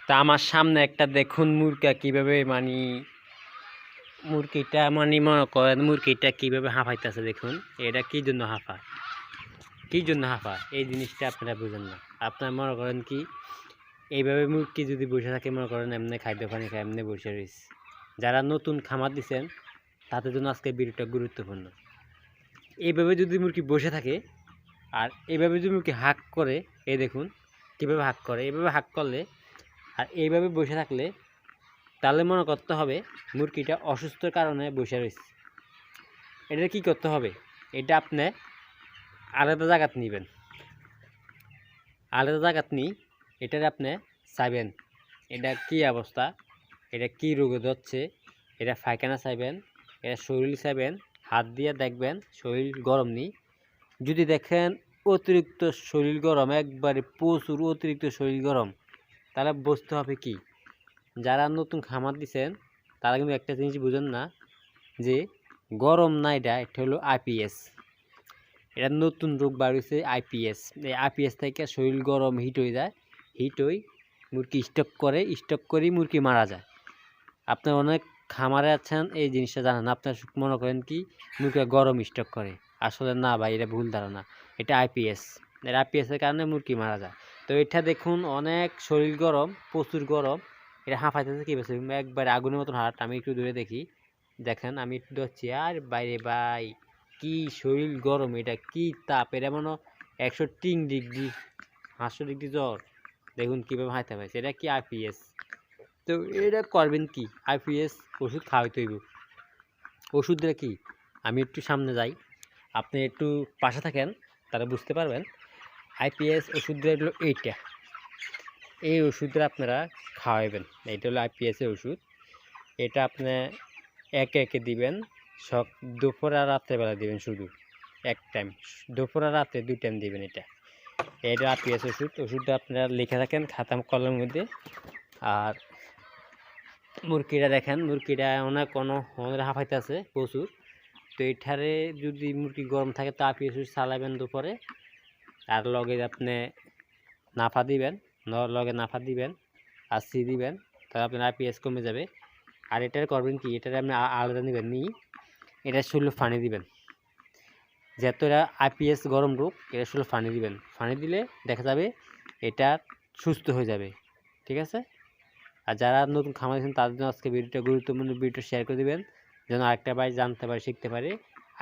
তা আমার সামনে একটা দেখুন মুরগা কিভাবে মুরগিটা মনে করেন মুরগিটা কিভাবে হাঁফাইতেছে দেখুন। এটা কি জন্য হাঁফায় এই জিনিসটা আপনারা বুঝেন না। আপনারা মনে করেন কি এইভাবে মুরগি যদি বসে থাকে, মনে করেন এমনি খাদ্য পানি খায় এমনি বসে রয়েছে। যারা নতুন খামার দিচ্ছেন তাদের জন্য আজকে ভিডিওটা গুরুত্বপূর্ণ। এইভাবে যদি মুরগি বসে থাকে আর এইভাবে যদি মুরগি হাঁক করে, এই দেখুন কীভাবে হাঁক করে, এইভাবে হাঁক করলে আর এইভাবে বসে থাকলে তাহলে মনে করতে হবে মুরগিটা অসুস্থর কারণে বসে রয়েছে। এটা কি করতে হবে, এটা আপনি আলাদা জায়গাত নেবেন, আলাদা জায়গাত নিয়ে এটার আপনি চাইবেন এটা কি অবস্থা, এটা কি রোগে ধরছে, এটা পায়খানা চাইবেন, এটা শরীর চাইবেন, হাত দিয়ে দেখবেন শরীর গরম নেই। যদি দেখেন অতিরিক্ত শরীর গরম, একবারে প্রচুর অতিরিক্ত শরীর গরম, তাহলে বুঝতে হবে কি যারা নতুন খামার দিচ্ছেন তারা কিন্তু একটা জিনিস বুঝেন না যে গরম না, এটা হলো আইপিএস। এটা নতুন রোগ বাড়িয়েছে আইপিএস। এই আইপিএস থেকে শরীর গরম হিট হয়ে যায়, হিট হয়ে মুরগি স্টক করেই মুরগি মারা যায়। আপনার অনেক খামারে আছেন এই জিনিসটা জানেন, আপনার মনে করেন কি মুরগি গরম স্টক করে, আসলে না ভাই, এটা ভুল ধারণা। এটা আইপিএস, এর আইপিএসের কারণে মুরগি মারা যায়। তো এটা দেখুন অনেক শরীর গরম, প্রচুর গরম, এটা হাঁফাইতেছে কি বেশি একবার আগুনের মতন হাট। আমি একটু দূরে দেখি, দেখেন আমি একটু ধরছি আর বাইরে ভাই কি শরীর গরম, এটা কি তাপ, এটা মনে 103 ডিগ্রি 500 ডিগ্রি জ্বর। দেখুন কীভাবে হাঁটতে পারছে, এটা কি আইপিএস। তো এটা করবেন কি, আইপিএস ওষুধ খাওয়াইতে হইব। ওষুধটা কি, আমি একটু সামনে যাই, আপনি একটু পাশে থাকেন, তারা বুঝতে পারবেন। আইপিএস ওষুধটা হলো এইটা, এই ওষুধটা আপনারা খাওয়াবেন। এইটা হলো আইপিএসের ওষুধ। এটা আপনি একে একে দিবেন, সব দুপুর আর রাত্রেবেলা দিবেন, শুধু এক টাইম, দুপুর আর রাত্রে 2 টাইম দিবেন। এটা আইপিএস ওষুধ। ওষুধটা আপনারা লিখে থাকেন খাতা কলমের মধ্যে। আর মুরগিটা দেখেন, মুরগিটা অনেক হাঁফাইতেছে প্রচুর। তো এটারে যদি মুরগি গরম থাকে তো আইপিএস ওষুধ চালাবেন দুপুরে, আর লগে আপনি নাফা দিবেন, আর সি দিবেন, তাহলে আপনার আইপিএস কমে যাবে। আর এটার করবেন কি, এটার আপনি আলাদা নেবেন নিয়ে এটা শুধু পানি দিবেন, যেহেতু এটা আইপিএস গরম রোগ, এটা শুধু পানি দিবেন। পানি দিলে দেখা যাবে এটা সুস্থ হয়ে যাবে, ঠিক আছে। আর যারা নতুন খামার দিয়েছেন তাদের জন্য আজকে ভিডিওটা গুরুত্বপূর্ণ, ভিডিওটা শেয়ার করে দেবেন যেন আরেকটা ভাই জানতে পারে, শিখতে পারে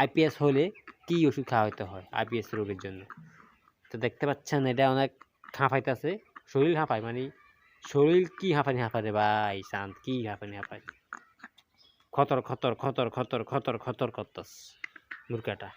আইপিএস হলে কী ওষুধ খাওয়াতে হয় আইপিএস রোগের জন্য। তো দেখতে পাচ্ছেন এটা অনেক হাঁফাইতেছে, শরীর হাঁপায়, শরীর কি হাঁপানি রে ভাই, শান্ত কি হাঁপানি খতর খতর খতর খতর খতর খতর করতেছে মুরগাটা।